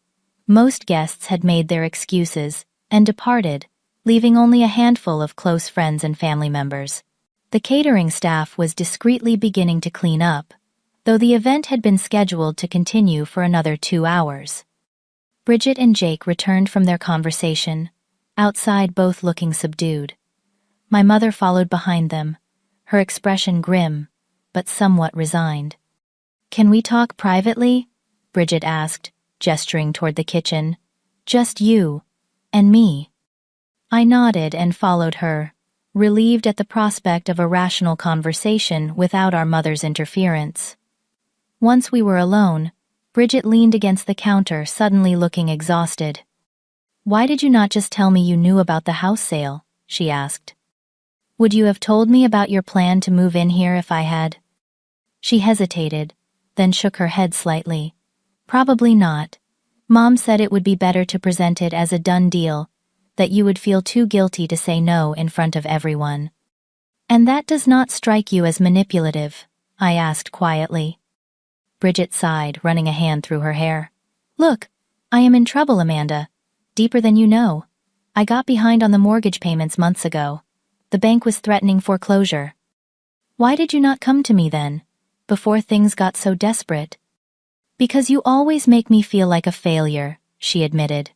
Most guests had made their excuses and departed, leaving only a handful of close friends and family members. The catering staff was discreetly beginning to clean up, though the event had been scheduled to continue for another 2 hours. Bridget and Jake returned from their conversation, outside both looking subdued. My mother followed behind them, her expression grim, but somewhat resigned. Can we talk privately? Bridget asked, gesturing toward the kitchen. Just you and me. I nodded and followed her, relieved at the prospect of a rational conversation without our mother's interference. Once we were alone, Bridget leaned against the counter, suddenly looking exhausted. Why did you not just tell me you knew about the house sale? She asked. Would you have told me about your plan to move in here if I had? She hesitated, then shook her head slightly. Probably not. Mom said it would be better to present it as a done deal, that you would feel too guilty to say no in front of everyone. And that does not strike you as manipulative? I asked quietly. Bridget sighed, running a hand through her hair. Look, I am in trouble, Amanda. Deeper than you know. I got behind on the mortgage payments months ago. The bank was threatening foreclosure. Why did you not come to me then, before things got so desperate? Because you always make me feel like a failure, she admitted.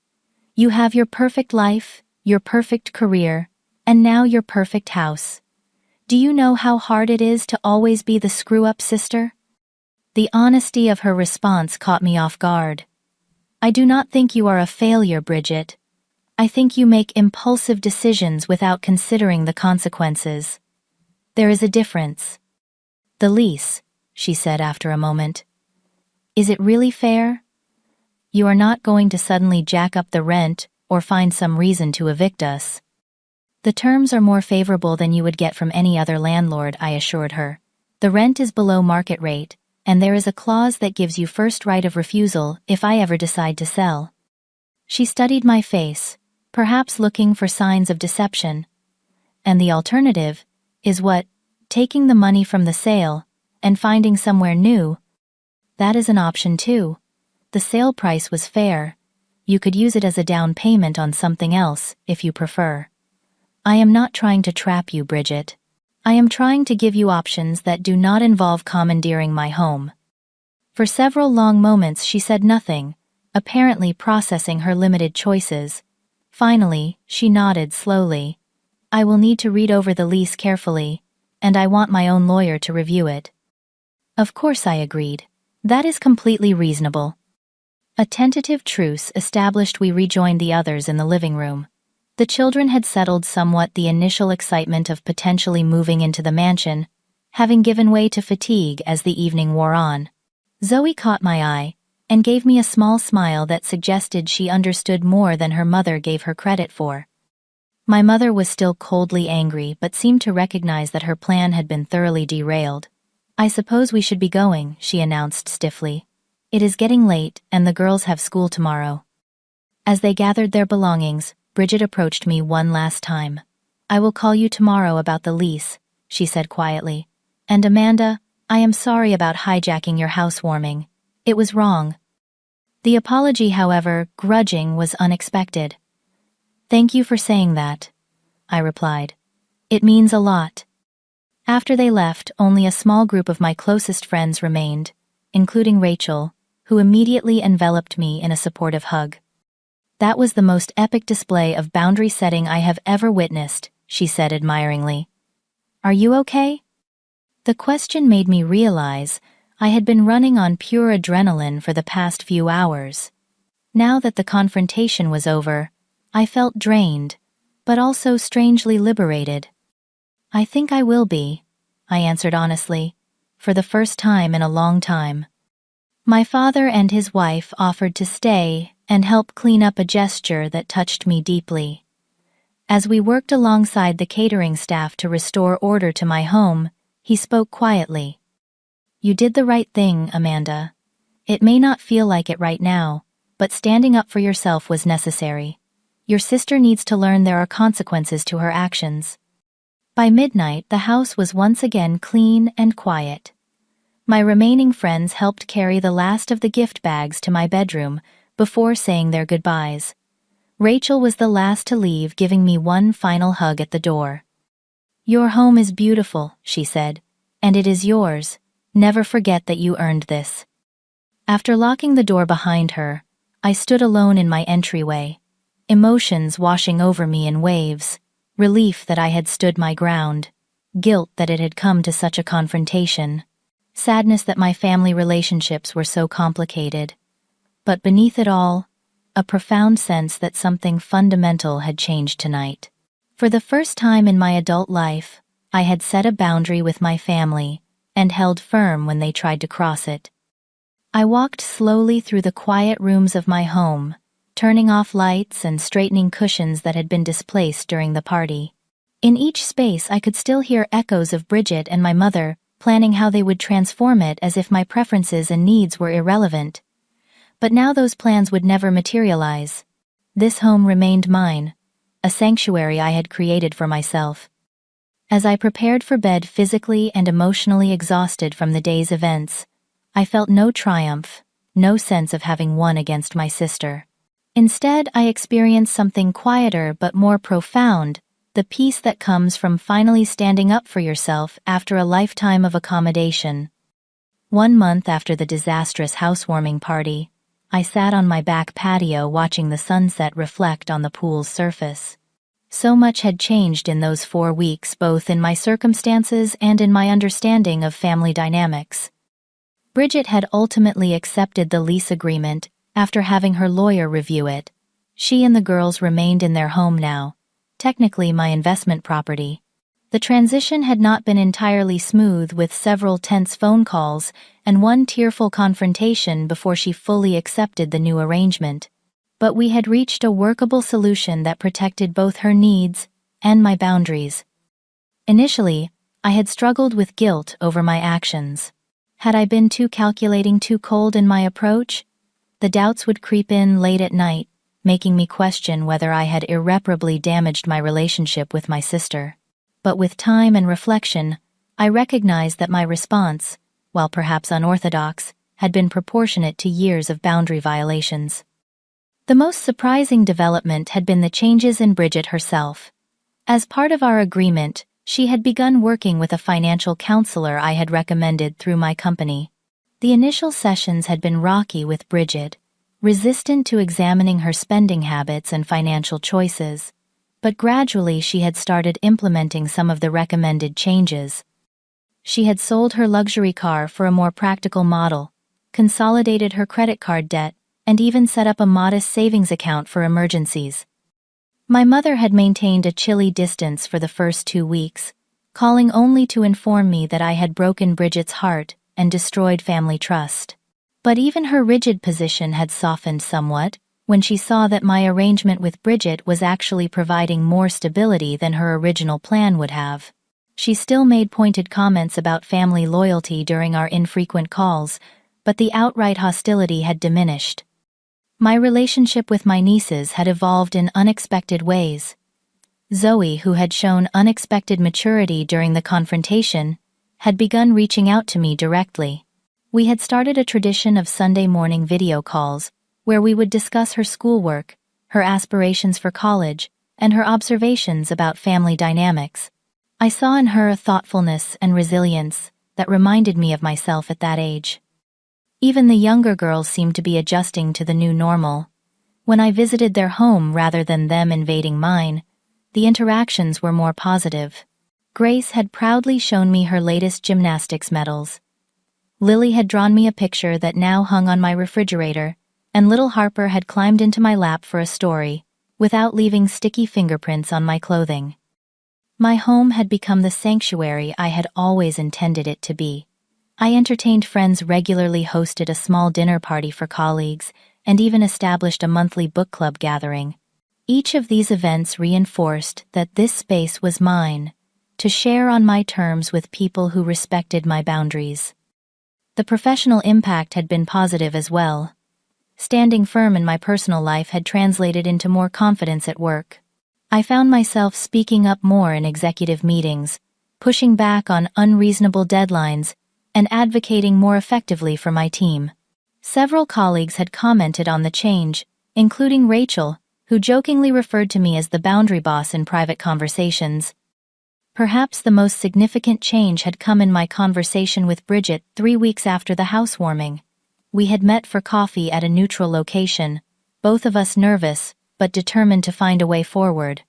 You have your perfect life, your perfect career, and now your perfect house. Do you know how hard it is to always be the screw-up sister? The honesty of her response caught me off guard. I do not think you are a failure, Bridget. I think you make impulsive decisions without considering the consequences. There is a difference. The lease, she said after a moment. Is it really fair? You are not going to suddenly jack up the rent or find some reason to evict us. The terms are more favorable than you would get from any other landlord, I assured her. The rent is below market rate, and there is a clause that gives you first right of refusal if I ever decide to sell. She studied my face, perhaps looking for signs of deception. And the alternative is what? Taking the money from the sale and finding somewhere new. That is an option too. The sale price was fair. You could use it as a down payment on something else, if you prefer. I am not trying to trap you, Bridget. I am trying to give you options that do not involve commandeering my home. For several long moments she said nothing, apparently processing her limited choices. Finally, she nodded slowly. I will need to read over the lease carefully, and I want my own lawyer to review it. Of course, I agreed. That is completely reasonable. A tentative truce established, we rejoined the others in the living room. The children had settled somewhat, the initial excitement of potentially moving into the mansion, having given way to fatigue as the evening wore on. Zoe caught my eye and gave me a small smile that suggested she understood more than her mother gave her credit for. My mother was still coldly angry but seemed to recognize that her plan had been thoroughly derailed. I suppose we should be going, she announced stiffly. It is getting late and the girls have school tomorrow. As they gathered their belongings, Bridget approached me one last time. I will call you tomorrow about the lease, she said quietly. And Amanda, I am sorry about hijacking your housewarming. It was wrong. The apology, however, grudging, was unexpected. "Thank you for saying that," I replied. "It means a lot." After they left, only a small group of my closest friends remained, including Rachel, who immediately enveloped me in a supportive hug. "That was the most epic display of boundary setting I have ever witnessed," she said admiringly. "Are you okay?" The question made me realize I had been running on pure adrenaline for the past few hours. Now that the confrontation was over, I felt drained, but also strangely liberated. "I think I will be," I answered honestly, for the first time in a long time. My father and his wife offered to stay and help clean up, a gesture that touched me deeply. As we worked alongside the catering staff to restore order to my home, he spoke quietly. "You did the right thing, Amanda. It may not feel like it right now, but standing up for yourself was necessary. Your sister needs to learn there are consequences to her actions." By midnight, the house was once again clean and quiet. My remaining friends helped carry the last of the gift bags to my bedroom before saying their goodbyes. Rachel was the last to leave, giving me one final hug at the door. "Your home is beautiful," she said, "and it is yours. Never forget that you earned this." After locking the door behind her, I stood alone in my entryway, emotions washing over me in waves, relief that I had stood my ground, guilt that it had come to such a confrontation, sadness that my family relationships were so complicated. But beneath it all, a profound sense that something fundamental had changed tonight. For the first time in my adult life, I had set a boundary with my family and held firm when they tried to cross it. I walked slowly through the quiet rooms of my home, turning off lights and straightening cushions that had been displaced during the party. In each space I could still hear echoes of Bridget and my mother planning how they would transform it, as if my preferences and needs were irrelevant. But now those plans would never materialize. This home remained mine, a sanctuary I had created for myself. As I prepared for bed, physically and emotionally exhausted from the day's events, I felt no triumph, no sense of having won against my sister. Instead, I experienced something quieter but more profound, the peace that comes from finally standing up for yourself after a lifetime of accommodation. 1 month after the disastrous housewarming party, I sat on my back patio watching the sunset reflect on the pool's surface. So much had changed in those 4 weeks, both in my circumstances and in my understanding of family dynamics. Bridget had ultimately accepted the lease agreement after having her lawyer review it. She and the girls remained in their home now, technically my investment property. The transition had not been entirely smooth, with several tense phone calls and one tearful confrontation before she fully accepted the new arrangement. But we had reached a workable solution that protected both her needs and my boundaries. Initially, I had struggled with guilt over my actions. Had I been too calculating, too cold in my approach? The doubts would creep in late at night, making me question whether I had irreparably damaged my relationship with my sister. But with time and reflection, I recognized that my response, while perhaps unorthodox, had been proportionate to years of boundary violations. The most surprising development had been the changes in Bridget herself. As part of our agreement, she had begun working with a financial counselor I had recommended through my company. The initial sessions had been rocky, with Bridget resistant to examining her spending habits and financial choices, but gradually she had started implementing some of the recommended changes. She had sold her luxury car for a more practical model, consolidated her credit card debt, and even set up a modest savings account for emergencies. My mother had maintained a chilly distance for the first 2 weeks, calling only to inform me that I had broken Bridget's heart and destroyed family trust. But even her rigid position had softened somewhat when she saw that my arrangement with Bridget was actually providing more stability than her original plan would have. She still made pointed comments about family loyalty during our infrequent calls, but the outright hostility had diminished. My relationship with my nieces had evolved in unexpected ways. Zoe, who had shown unexpected maturity during the confrontation, had begun reaching out to me directly. We had started a tradition of Sunday morning video calls, where we would discuss her schoolwork, her aspirations for college, and her observations about family dynamics. I saw in her a thoughtfulness and resilience that reminded me of myself at that age. Even the younger girls seemed to be adjusting to the new normal. When I visited their home rather than them invading mine, the interactions were more positive. Grace had proudly shown me her latest gymnastics medals. Lily had drawn me a picture that now hung on my refrigerator, and little Harper had climbed into my lap for a story, without leaving sticky fingerprints on my clothing. My home had become the sanctuary I had always intended it to be. I entertained friends regularly, hosted a small dinner party for colleagues, and even established a monthly book club gathering. Each of these events reinforced that this space was mine, to share on my terms with people who respected my boundaries. The professional impact had been positive as well. Standing firm in my personal life had translated into more confidence at work. I found myself speaking up more in executive meetings, pushing back on unreasonable deadlines, and advocating more effectively for my team. Several colleagues had commented on the change, including Rachel, who jokingly referred to me as the boundary boss in private conversations. Perhaps the most significant change had come in my conversation with Bridget 3 weeks after the housewarming. We had met for coffee at a neutral location, both of us nervous, but determined to find a way forward.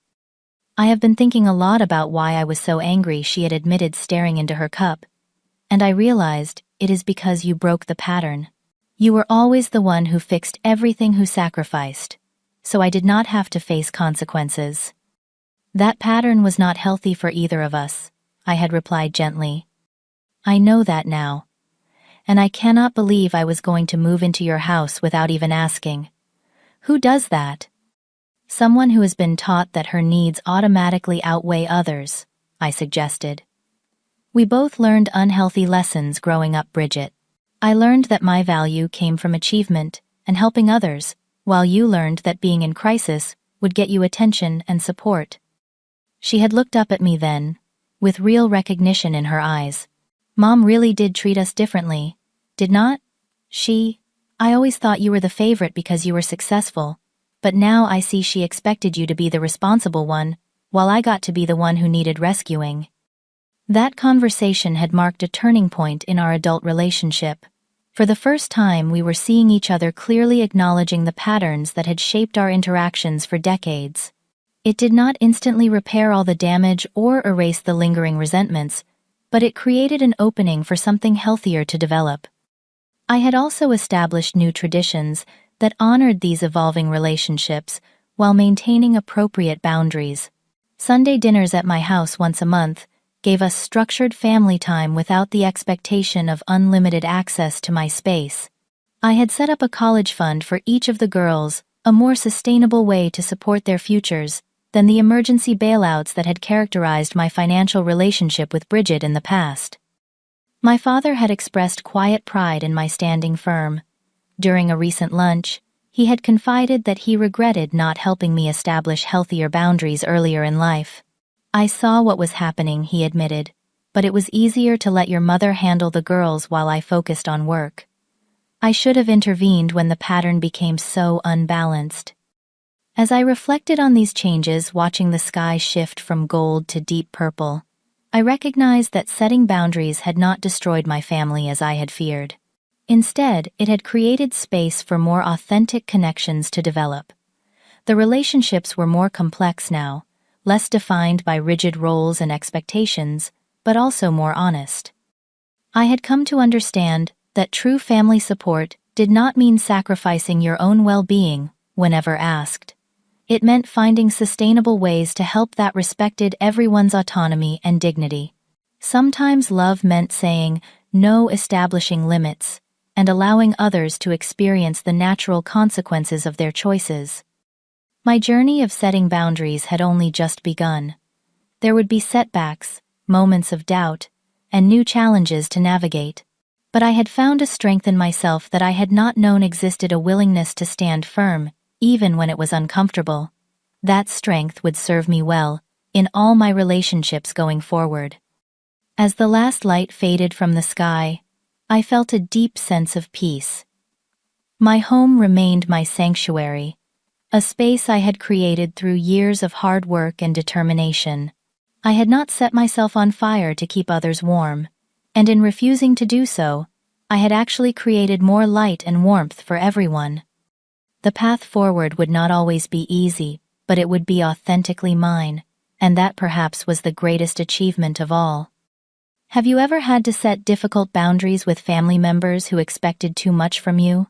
"I have been thinking a lot about why I was so angry," she had admitted, staring into her cup. "And I realized it is because you broke the pattern. You were always the one who fixed everything, who sacrificed, so I did not have to face consequences." "That pattern was not healthy for either of us," I had replied gently. "I know that now. And I cannot believe I was going to move into your house without even asking. Who does that?" "Someone who has been taught that her needs automatically outweigh others," I suggested. "We both learned unhealthy lessons growing up, Bridget. I learned that my value came from achievement and helping others, while you learned that being in crisis would get you attention and support." She had looked up at me then, with real recognition in her eyes. "Mom really did treat us differently, did not she? I always thought you were the favorite because you were successful, but now I see she expected you to be the responsible one, while I got to be the one who needed rescuing." That conversation had marked a turning point in our adult relationship. For the first time, we were seeing each other clearly, acknowledging the patterns that had shaped our interactions for decades. It did not instantly repair all the damage or erase the lingering resentments, but it created an opening for something healthier to develop. I had also established new traditions that honored these evolving relationships while maintaining appropriate boundaries. Sunday dinners at my house once a month gave us structured family time without the expectation of unlimited access to my space. I had set up a college fund for each of the girls, a more sustainable way to support their futures than the emergency bailouts that had characterized my financial relationship with Bridget in the past. My father had expressed quiet pride in my standing firm. During a recent lunch, he had confided that he regretted not helping me establish healthier boundaries earlier in life. "I saw what was happening," he admitted, "but it was easier to let your mother handle the girls while I focused on work. I should have intervened when the pattern became so unbalanced." As I reflected on these changes, watching the sky shift from gold to deep purple, I recognized that setting boundaries had not destroyed my family as I had feared. Instead, it had created space for more authentic connections to develop. The relationships were more complex now, less defined by rigid roles and expectations, but also more honest. I had come to understand that true family support did not mean sacrificing your own well-being whenever asked. It meant finding sustainable ways to help that respected everyone's autonomy and dignity. Sometimes love meant saying no, establishing limits, and allowing others to experience the natural consequences of their choices. My journey of setting boundaries had only just begun. There would be setbacks, moments of doubt, and new challenges to navigate. But I had found a strength in myself that I had not known existed, a willingness to stand firm, even when it was uncomfortable. That strength would serve me well in all my relationships going forward. As the last light faded from the sky, I felt a deep sense of peace. My home remained my sanctuary, a space I had created through years of hard work and determination. I had not set myself on fire to keep others warm, and in refusing to do so, I had actually created more light and warmth for everyone. The path forward would not always be easy, but it would be authentically mine, and that perhaps was the greatest achievement of all. Have you ever had to set difficult boundaries with family members who expected too much from you?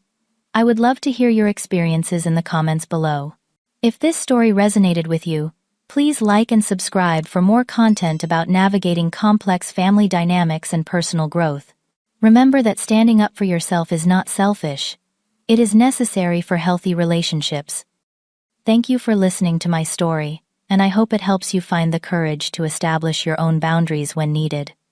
I would love to hear your experiences in the comments below. If this story resonated with you, please like and subscribe for more content about navigating complex family dynamics and personal growth. Remember that standing up for yourself is not selfish. It is necessary for healthy relationships. Thank you for listening to my story, and I hope it helps you find the courage to establish your own boundaries when needed.